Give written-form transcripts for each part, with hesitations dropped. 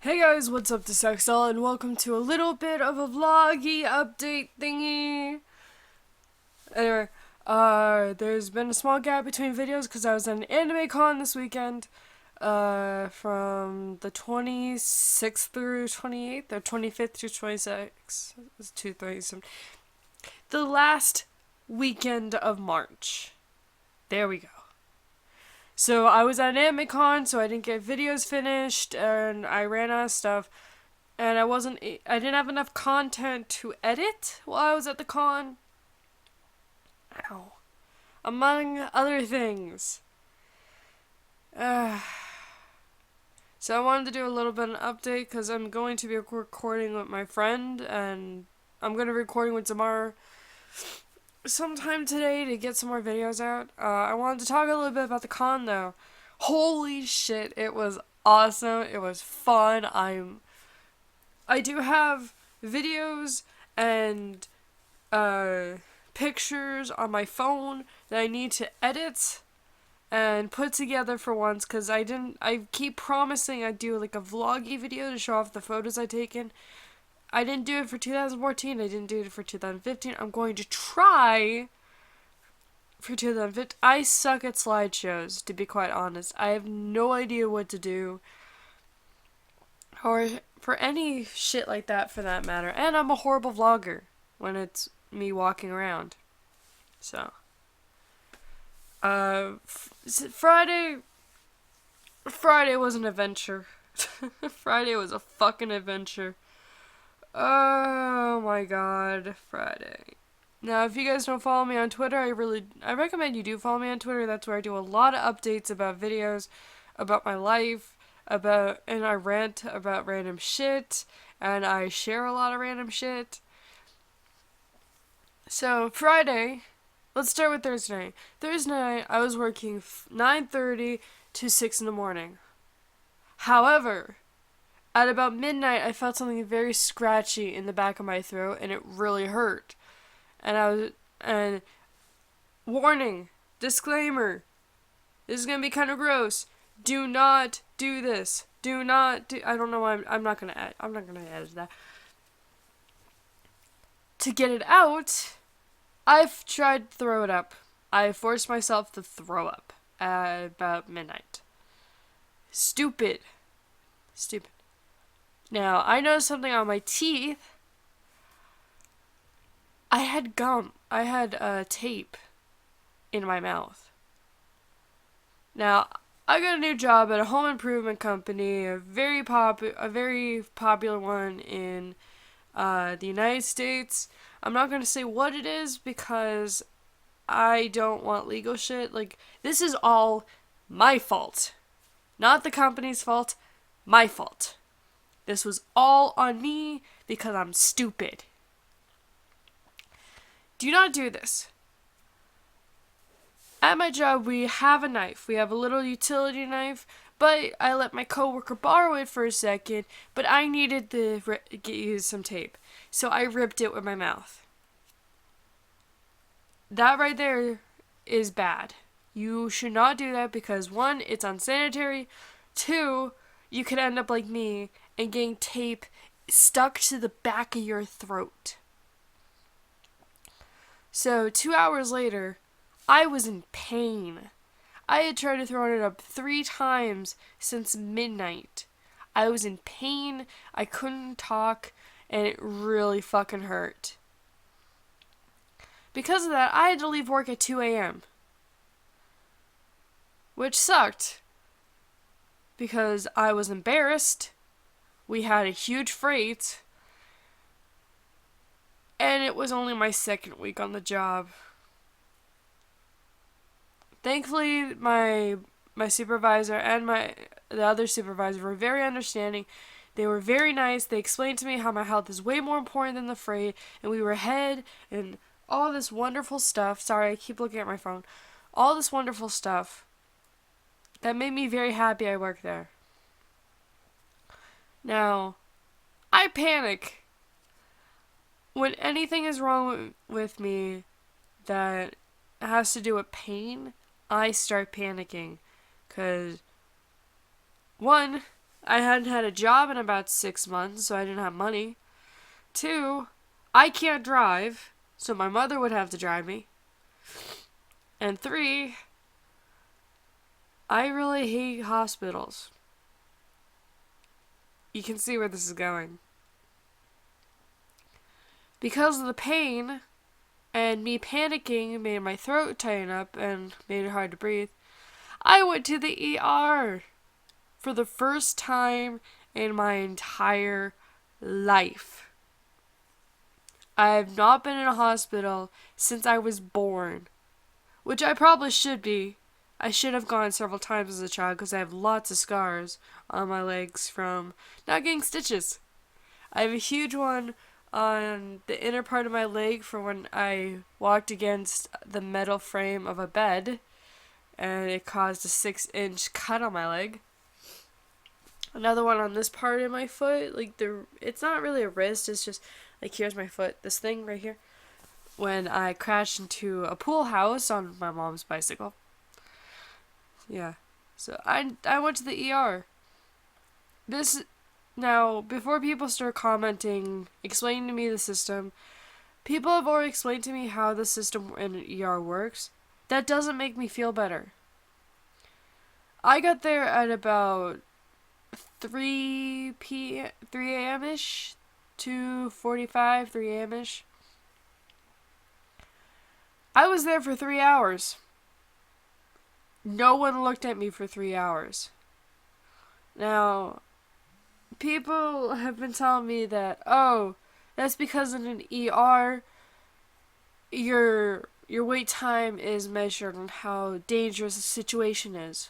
Hey guys, what's up? This is XL, and welcome to a little bit of a vloggy update thingy. Anyway, there's been a small gap between videos because I was at an anime con this weekend, from the 26th through 28th, or 25th through 26th. It's 2/3. The last weekend of March. There we go. So I was at an anime con, so I didn't get videos finished, and I ran out of stuff. And I didn't have enough content to edit while I was at the con. Ow. Among other things. Uh, so I wanted to do a little bit of an update because I'm going to be recording with my friend, and I'm going to be recording with Zamar sometime today to get some more videos out. I wanted to talk a little bit about the con though. Holy shit, it was awesome. It was fun. I do have videos and pictures on my phone that I need to edit and put together for once, because I keep promising I'd do like a vloggy video to show off the photos I've taken. I didn't do it for 2014, I didn't do it for 2015. I'm going to try for 2015. I suck at slideshows, to be quite honest. I have no idea what to do, or for any shit like that for that matter. And I'm a horrible vlogger when it's me walking around. So, Friday was an adventure. Friday was a fucking adventure. Oh my god, Friday. Now, if you guys don't follow me on Twitter, I recommend you do follow me on Twitter. That's where I do a lot of updates about videos, about my life, and I rant about random shit, and I share a lot of random shit. So, Friday, let's start with Thursday night. Thursday night, I was working 9:30 to 6 in the morning. However, at about midnight, I felt something very scratchy in the back of my throat, and it really hurt. And warning, disclaimer, this is gonna be kind of gross. Do not do this. Do not do. I don't know why I'm not gonna edit that. To get it out, I've tried to throw it up. I forced myself to throw up at about midnight. Stupid. Stupid. Now, I noticed something on my teeth. I had gum. I had tape in my mouth. Now, I got a new job at a home improvement company, a very popular one in the United States. I'm not going to say what it is because I don't want legal shit. Like, this is all my fault. Not the company's fault, my fault. This was all on me because I'm stupid. Do not do this. At my job, we have a knife. We have a little utility knife, but I let my coworker borrow it for a second, but I needed to use some tape, so I ripped it with my mouth. That right there is bad. You should not do that because, one, it's unsanitary. Two, you could end up like me and getting tape stuck to the back of your throat. So 2 hours later, I was in pain. I had tried to throw it up 3 times since midnight. I was in pain, I couldn't talk, and it really fucking hurt. Because of that, I had to leave work at 2 a.m. Which sucked. Because I was embarrassed. We had a huge freight. And it was only my second week on the job. Thankfully, my supervisor and the other supervisor were very understanding. They were very nice. They explained to me how my health is way more important than the freight, and we were ahead and all this wonderful stuff. Sorry, I keep looking at my phone. All this wonderful stuff that made me very happy I worked there. Now, I panic when anything is wrong with me that has to do with pain. I start panicking because, one, I hadn't had a job in about 6 months, so I didn't have money. 2, I can't drive, so my mother would have to drive me. And 3, I really hate hospitals. You can see where this is going. Because of the pain and me panicking made my throat tighten up and made it hard to breathe, I went to the ER for the first time in my entire life. I have not been in a hospital since I was born, which I probably should be. I should have gone several times as a child because I have lots of scars on my legs from not getting stitches. I have a huge one on the inner part of my leg for when I walked against the metal frame of a bed and it caused a 6-inch cut on my leg. Another one on this part of my foot, it's not really a wrist, it's just like here's my foot, this thing right here. When I crashed into a pool house on my mom's bicycle. Yeah. So I went to the ER. Now, before people start commenting, explaining to me the system, people have already explained to me how the system in an ER works. That doesn't make me feel better. I got there at about 3 a.m.-ish, 2:45, 3 a.m.-ish. I was there for 3 hours. No one looked at me for 3 hours. Now, people have been telling me that, oh, that's because in an ER, your wait time is measured on how dangerous a situation is.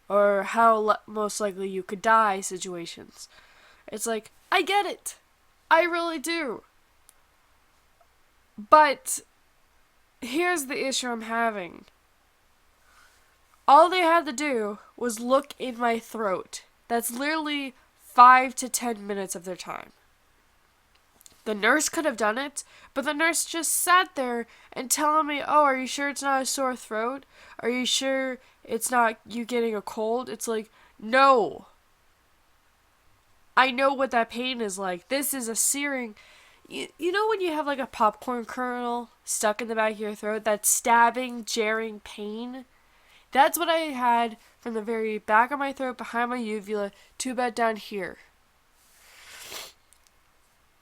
Or how most likely you could die situations. It's like, I get it. I really do. But here's the issue I'm having. All they had to do was look in my throat. That's literally 5 to 10 minutes of their time. The nurse could have done it, but the nurse just sat there and telling me, oh, are you sure it's not a sore throat? Are you sure it's not you getting a cold? It's like, no. I know what that pain is like. This is a searing... You know when you have like a popcorn kernel stuck in the back of your throat? That stabbing, jarring pain? That's what I had from the very back of my throat, behind my uvula, to about down here.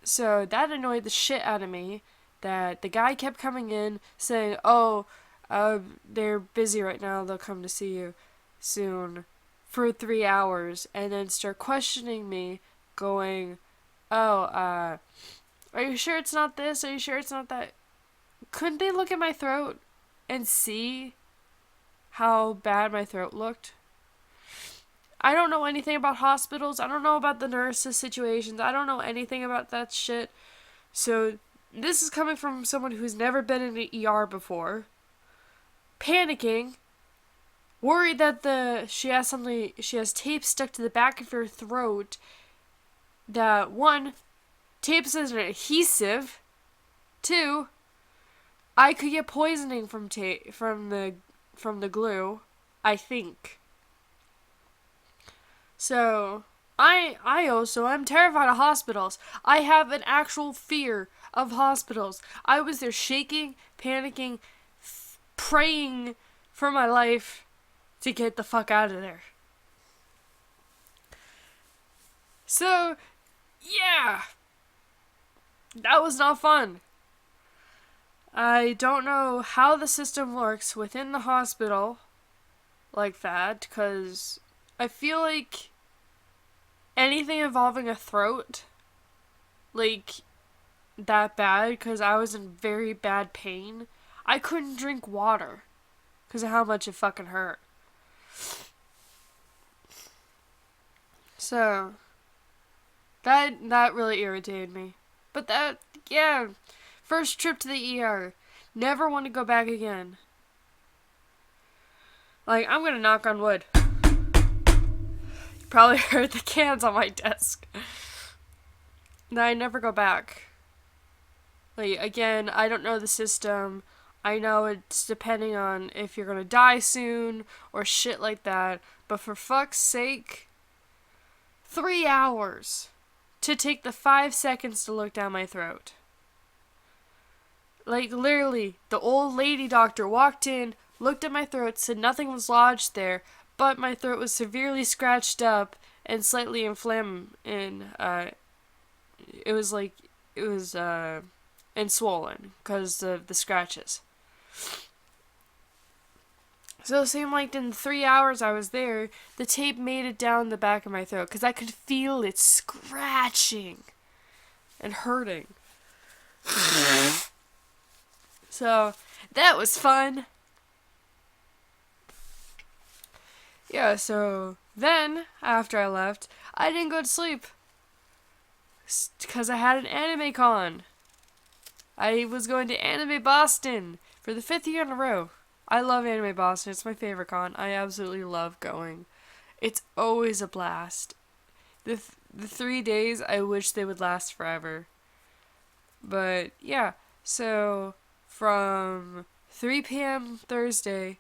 So that annoyed the shit out of me, that the guy kept coming in saying, oh, they're busy right now, they'll come to see you soon, for 3 hours, and then start questioning me, going, oh, are you sure it's not this? Are you sure it's not that? Couldn't they look at my throat and see how bad my throat looked? I don't know anything about hospitals. I don't know about the nurses' situations. I don't know anything about that shit. So this is coming from someone who's never been in an ER before. Panicking. Worried that she has tape stuck to the back of her throat. That 1, tape is an adhesive. 2, I could get poisoning from the glue, I think. So, I'm terrified of hospitals. I have an actual fear of hospitals. I was there shaking, panicking, praying for my life to get the fuck out of there. So, yeah. That was not fun. I don't know how the system works within the hospital like that, because I feel like anything involving a throat, like, that bad, because I was in very bad pain, I couldn't drink water because of how much it fucking hurt. So, that really irritated me. But first trip to the ER. Never want to go back again. Like, I'm gonna knock on wood. You probably heard the cans on my desk. No, I never go back. Like, again, I don't know the system. I know it's depending on if you're gonna die soon or shit like that. But for fuck's sake, 3 hours to take the 5 seconds to look down my throat. Like, literally, the old lady doctor walked in, looked at my throat, said nothing was lodged there, but my throat was severely scratched up and slightly inflamed, and and swollen because of the scratches. So it seemed like in the 3 hours I was there, the tape made it down the back of my throat because I could feel it scratching and hurting. So that was fun. Yeah, so then, after I left, I didn't go to sleep. Because I had an anime con. I was going to Anime Boston for the 5th year in a row. I love Anime Boston. It's my favorite con. I absolutely love going. It's always a blast. The 3 days, I wish they would last forever. But, yeah. So, from 3 p.m. Thursday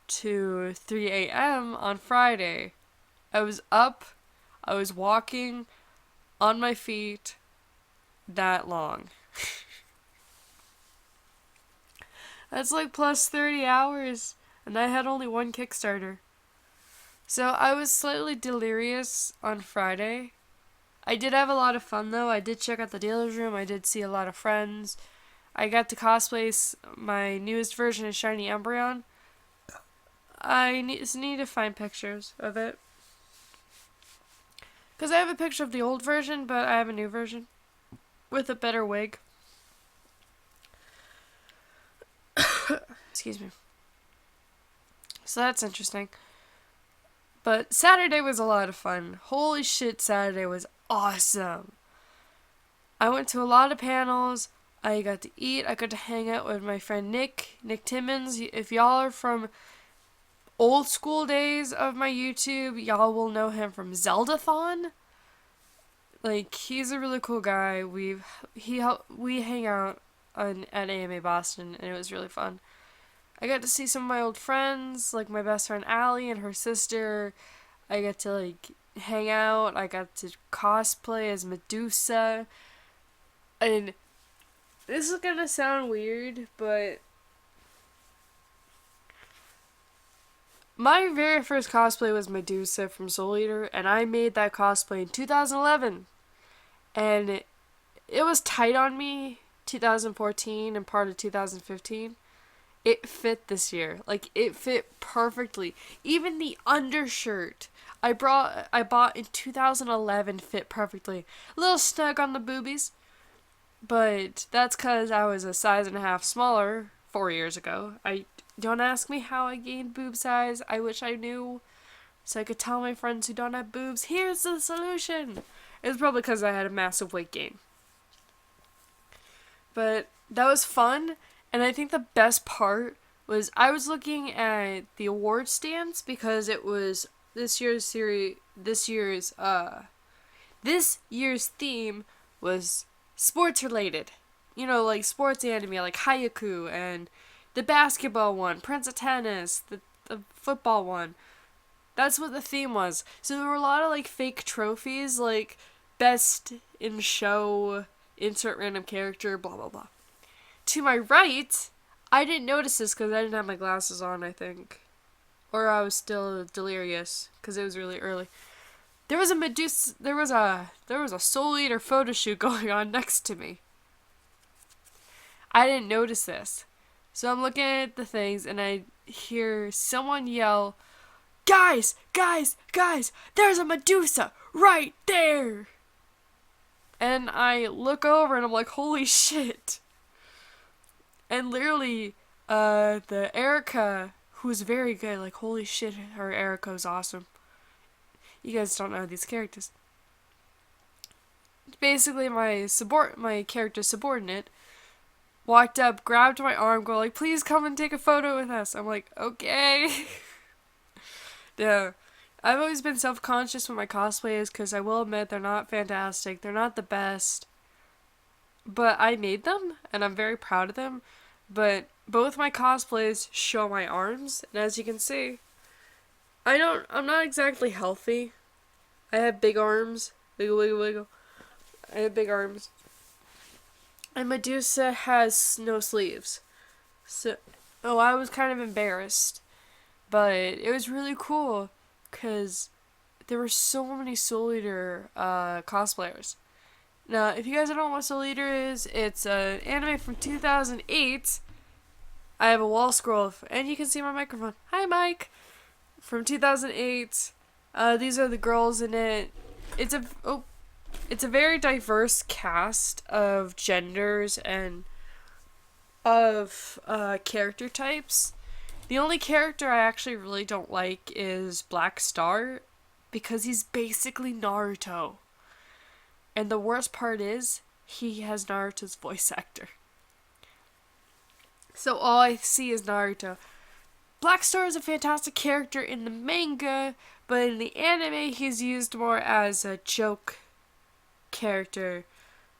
to 3 a.m. on Friday, I was up, I was walking on my feet that long. That's like plus 30 hours, and I had only one Kickstarter. So I was slightly delirious on Friday. I did have a lot of fun though. I did check out the dealer's room. I did see a lot of friends. I got to cosplay my newest version of Shiny Umbreon. I need to find pictures of it. Because I have a picture of the old version, but I have a new version with a better wig. Excuse me. So that's interesting. But Saturday was a lot of fun. Holy shit, Saturday was awesome. I went to a lot of panels. I got to eat. I got to hang out with my friend Nick Timmons. If y'all are from old school days of my YouTube, y'all will know him from Zeldathon. Like, he's a really cool guy. We hang out at AMA Boston, and it was really fun. I got to see some of my old friends, like my best friend Allie and her sister. I got to, like, hang out. I got to cosplay as Medusa. And this is gonna sound weird, but my very first cosplay was Medusa from Soul Eater, and I made that cosplay in 2011. And it was tight on me 2014 and part of 2015. It fit this year. Like, it fit perfectly. Even the undershirt I bought in 2011 fit perfectly. A little snug on the boobies, but that's because I was a size and a half smaller 4 years ago. Don't ask me how I gained boob size. I wish I knew, so I could tell my friends who don't have boobs, here's the solution. It was probably because I had a massive weight gain. But that was fun. And I think the best part was I was looking at the award stands because it was this year's theme was sports related. You know, like sports anime, like Haikyuu, and the basketball one, Prince of Tennis, the football one. That's what the theme was. So there were a lot of like fake trophies, like best in show, insert random character, blah blah blah. To my right, I didn't notice this because I didn't have my glasses on, I think. Or I was still delirious because it was really early. There was a Soul Eater photo shoot going on next to me. I didn't notice this. So I'm looking at the things and I hear someone yell, "Guys, guys, guys, there's a Medusa right there!" And I look over and I'm like, holy shit. And literally, the Erica, who's very good, like, holy shit, her Erica's awesome. You guys don't know these characters. Basically, my character's subordinate walked up, grabbed my arm, go like, please come and take a photo with us. I'm like, okay. Yeah. I've always been self-conscious with my cosplays because I will admit they're not fantastic. They're not the best. But I made them, and I'm very proud of them. But both my cosplays show my arms, and as you can see, I'm not exactly healthy. I have big arms. Wiggle, wiggle, wiggle. I have big arms. And Medusa has no sleeves. So, I was kind of embarrassed. But it was really cool because there were so many Soul Eater cosplayers. Now, if you guys don't know what Soul Eater is, it's an anime from 2008. I have a wall scroll, and you can see my microphone. Hi, Mike! From 2008. These are the girls in it. It's a very diverse cast of genders and of character types. The only character I actually really don't like is Black Star, because he's basically Naruto. And the worst part is, he has Naruto's voice actor. So all I see is Naruto. Black Star is a fantastic character in the manga, but in the anime he's used more as a joke character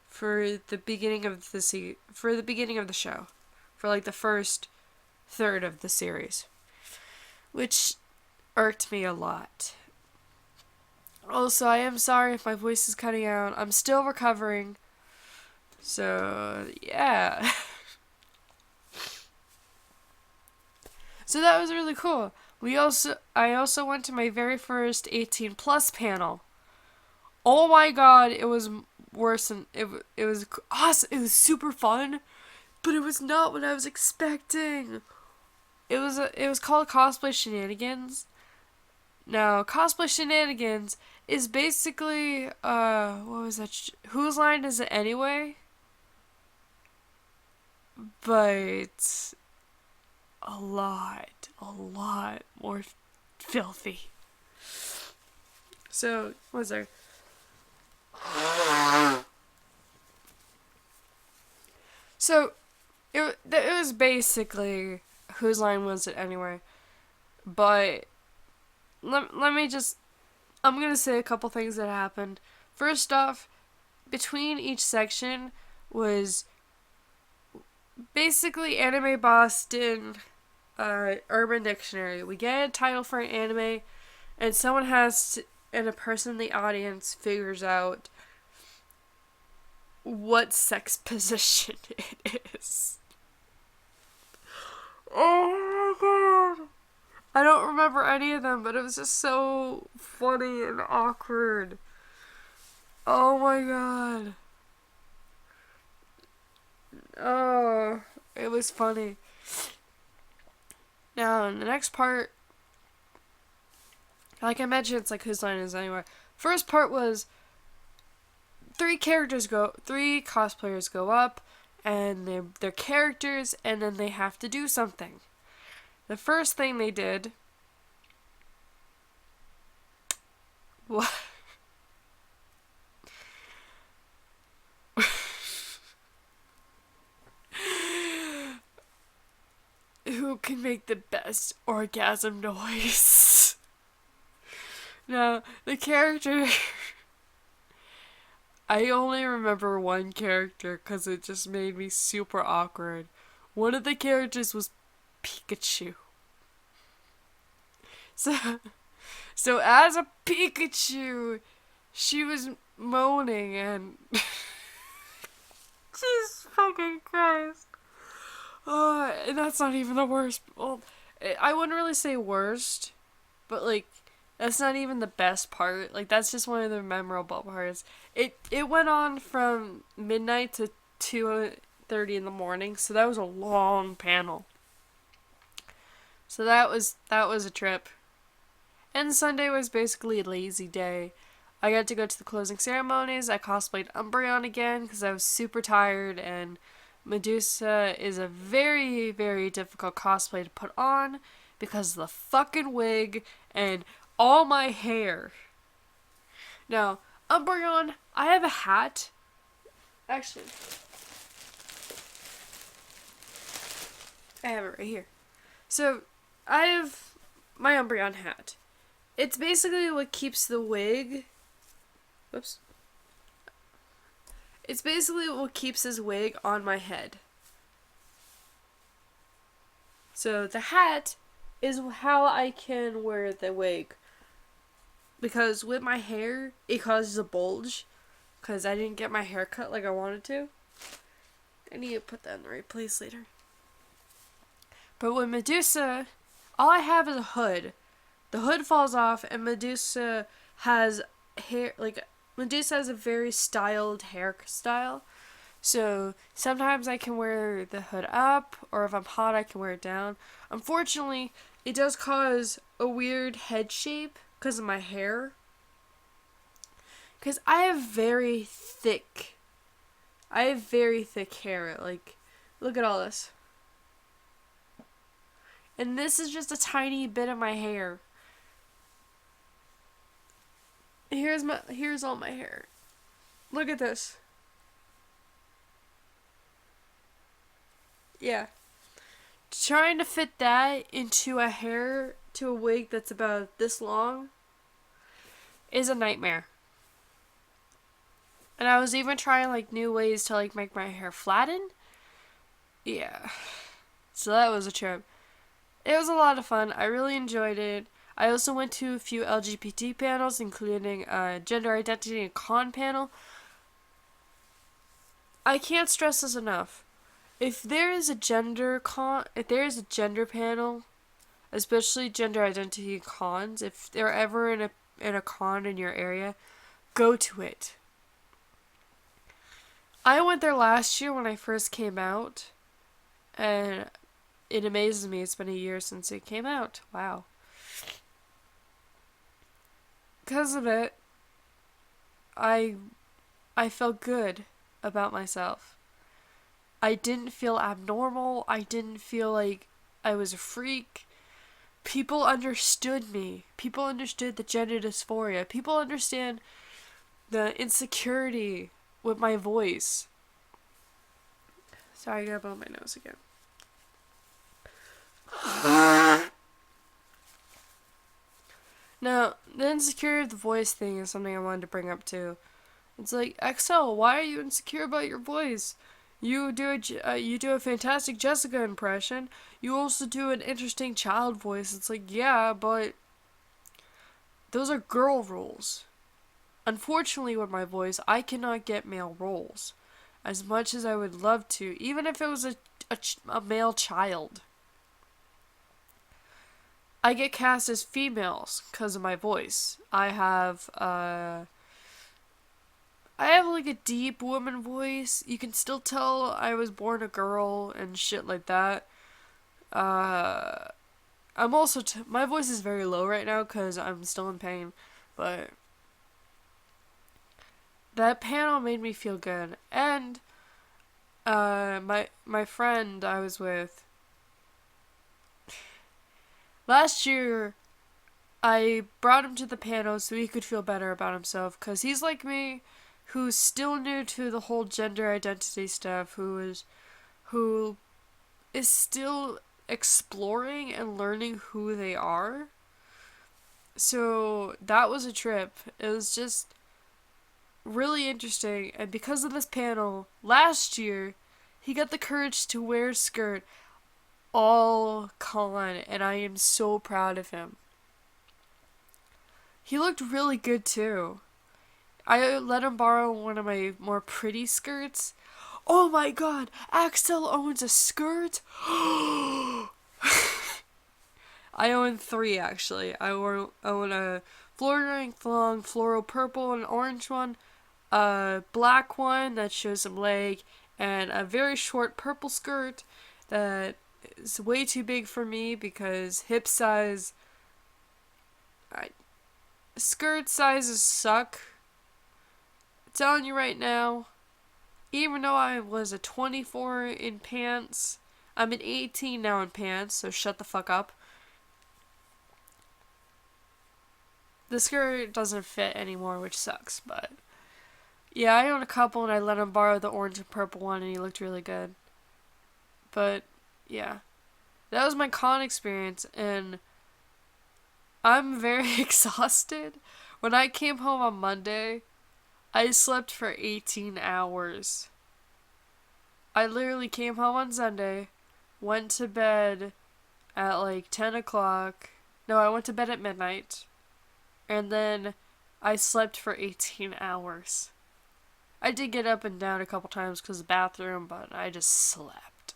for the beginning of the show. For like the first third of the series. Which irked me a lot. Also, I am sorry if my voice is cutting out. I'm still recovering. So, yeah. So that was really cool. I also went to my very first 18 plus panel. Oh my god, it was worse than it was awesome. It was super fun, but it was not what I was expecting. It was called Cosplay Shenanigans. Now, Cosplay Shenanigans is basically what was that? Whose Line Is It Anyway? But a lot more filthy. So, what was there? So, it was basically Whose Line Was It Anyway? But let me just, I'm gonna say a couple things that happened. First off, between each section was basically Anime Boston, Urban Dictionary. We get a title for an anime, and someone has to, and a person in the audience figures out what sex position it is. Oh my god! I don't remember any of them, but it was just so funny and awkward. Oh my god. Oh, it was funny. Now, in the next part, like I mentioned, it's like Whose Line Is It Anyway. First part was three cosplayers go up, and they're characters, and then they have to do something. The first thing they did, what? Who can make the best orgasm noise? Now, the character... I only remember one character because it just made me super awkward. One of the characters was Pikachu. So as a Pikachu, she was moaning and... Jesus fucking Christ. And that's not even the worst. Well, I wouldn't really say worst, but like, that's not even the best part. Like, that's just one of the memorable parts. It went on from midnight to 2:30 in the morning, so that was a long panel. So that was a trip. And Sunday was basically a lazy day. I got to go to the closing ceremonies. I cosplayed Umbreon again because I was super tired, and Medusa is a very, very difficult cosplay to put on because of the fucking wig and all my hair. Now, Umbreon, I have a hat. Actually, I have it right here. So, I have my Umbreon hat. It's basically what keeps the wig... Whoops. It's basically what keeps his wig on my head. So the hat is how I can wear the wig because with my hair, it causes a bulge because I didn't get my hair cut like I wanted to. I need to put that in the right place later. But with Medusa, all I have is a hood. The hood falls off, and Medusa has hair, like, Medusa has a very styled hairstyle. So sometimes I can wear the hood up, or if I'm hot, I can wear it down. Unfortunately, it does cause a weird head shape because of my hair. Because I have very thick hair. Like, look at all this. And this is just a tiny bit of my hair. Here's all my hair. Look at this. Yeah. Trying to fit that into a wig that's about this long is a nightmare. And I was even trying like new ways to like make my hair flatten. Yeah. So that was a trip. It was a lot of fun. I really enjoyed it. I also went to a few LGBT panels, including a gender identity and con panel. I can't stress this enough. If there is a gender panel, especially gender identity cons, if they're ever in a con in your area, go to it. I went there last year when I first came out, and it amazes me. It's been a year since it came out. Wow. Because of it, I felt good about myself. I didn't feel abnormal. I didn't feel like I was a freak. People understood me. People understood the gender dysphoria. People understand the insecurity with my voice. Sorry, I gotta blow my nose again. Now, the insecurity of the voice thing is something I wanted to bring up too. It's like, XL, why are you insecure about your voice? You do a fantastic Jessica impression. You also do an interesting child voice. It's like, yeah, but those are girl roles. Unfortunately, with my voice, I cannot get male roles as much as I would love to, even if it was a male child. I get cast as females because of my voice. I have like a deep woman voice. You can still tell I was born a girl and shit like that. I'm also my voice is very low right now because I'm still in pain, but that panel made me feel good. And my friend I was with last year, I brought him to the panel so he could feel better about himself, because he's like me, who's still new to the whole gender identity stuff, who is still exploring and learning who they are. So that was a trip. It was just really interesting, and because of this panel, last year, he got the courage to wear a skirt all con, and I am so proud of him. He looked really good too. I let him borrow one of my more pretty skirts. Oh my god, Axel owns a skirt? I own 3 actually. I own a fluttering long floral purple and orange one, a black one that shows some leg, and a very short purple skirt that is way too big for me because hip size. Skirt sizes suck. I'm telling you right now. Even though I was a 24 in pants, I'm an 18 now in pants, so shut the fuck up. The skirt doesn't fit anymore, which sucks, but yeah, I own a couple and I let him borrow the orange and purple one and he looked really good. But yeah, that was my con experience, and I'm very exhausted. When I came home on Monday, I slept for 18 hours. I literally came home on Sunday, went to bed at like 10 o'clock. No, I went to bed at midnight. and then I slept for 18 hours. I did get up and down a couple times because of the bathroom, but I just slept.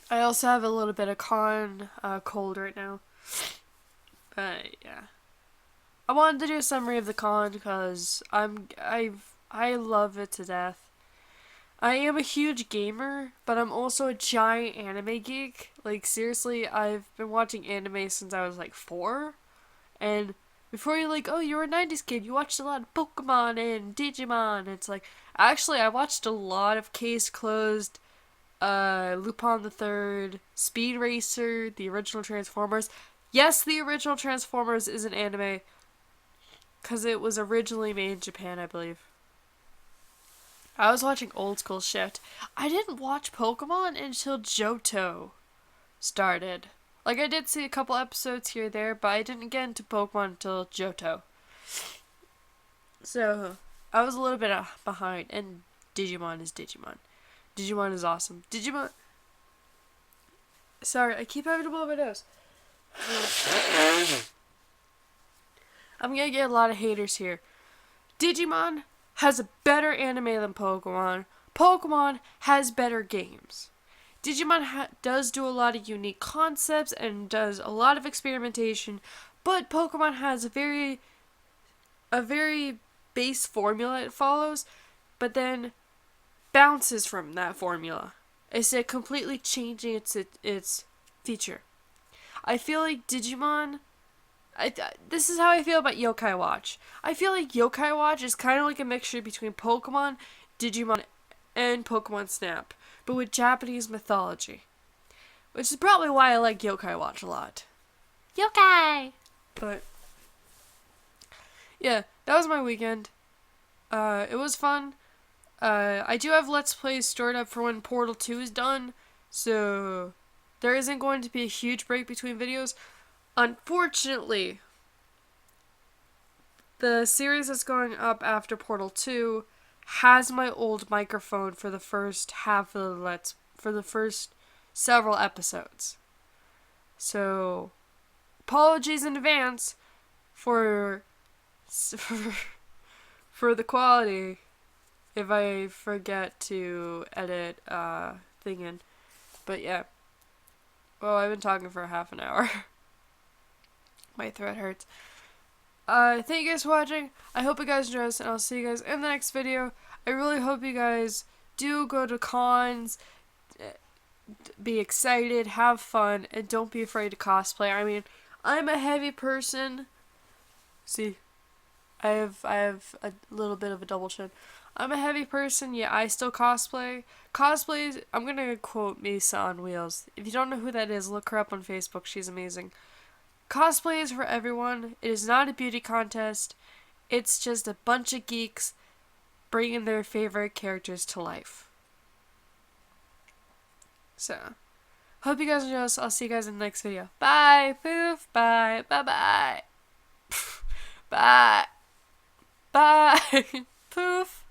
I also have a little bit of cold right now. But yeah. I wanted to do a summary of the con because I love it to death. I am a huge gamer, but I'm also a giant anime geek. Like, seriously, I've been watching anime since I was like 4. And before you're like, oh, you're a 90s kid, you watched a lot of Pokemon and Digimon. It's like, actually, I watched a lot of Case Closed, Lupin the Third, Speed Racer, the original Transformers. Yes, the original Transformers is an anime, because it was originally made in Japan, I believe. I was watching old school shit. I didn't watch Pokemon until Johto started. Like, I did see a couple episodes here or there, but I didn't get into Pokemon until Johto. So, I was a little bit behind, and Digimon is Digimon. Digimon is awesome. Digimon... Sorry, I keep having to blow my nose. I'm gonna get a lot of haters here. Digimon has a better anime than Pokemon. Pokemon has better games. Digimon does do a lot of unique concepts and does a lot of experimentation, but Pokemon has a very base formula it follows, but then bounces from that formula. It's completely changing its feature. I feel like Digimon... this is how I feel about Yokai Watch. I feel like Yokai Watch is kind of like a mixture between Pokemon, Digimon, and Pokemon Snap, but with Japanese mythology. Which is probably why I like Yokai Watch a lot. Yokai! But, yeah, that was my weekend. It was fun. I do have Let's Plays stored up for when Portal 2 is done, so there isn't going to be a huge break between videos. Unfortunately, the series that's going up after Portal 2 has my old microphone for the first half of for the first several episodes. So, apologies in advance for the quality if I forget to edit thing in. But yeah. Well, I've been talking for half an hour. My throat hurts. Thank you guys for watching. I hope you guys enjoyed this, and I'll see you guys in the next video. I really hope you guys do go to cons, be excited, have fun, and don't be afraid to cosplay. I mean, I'm a heavy person. See, I have a little bit of a double chin. I'm a heavy person, yet I still cosplay. Cosplays, I'm gonna quote Misa on Wheels. If you don't know who that is, look her up on Facebook. She's amazing. Cosplay is for everyone. It is not a beauty contest. It's just a bunch of geeks bringing their favorite characters to life. So, hope you guys enjoy this. I'll see you guys in the next video. Bye. Poof. Bye. Bye-bye. Bye. Bye. Poof.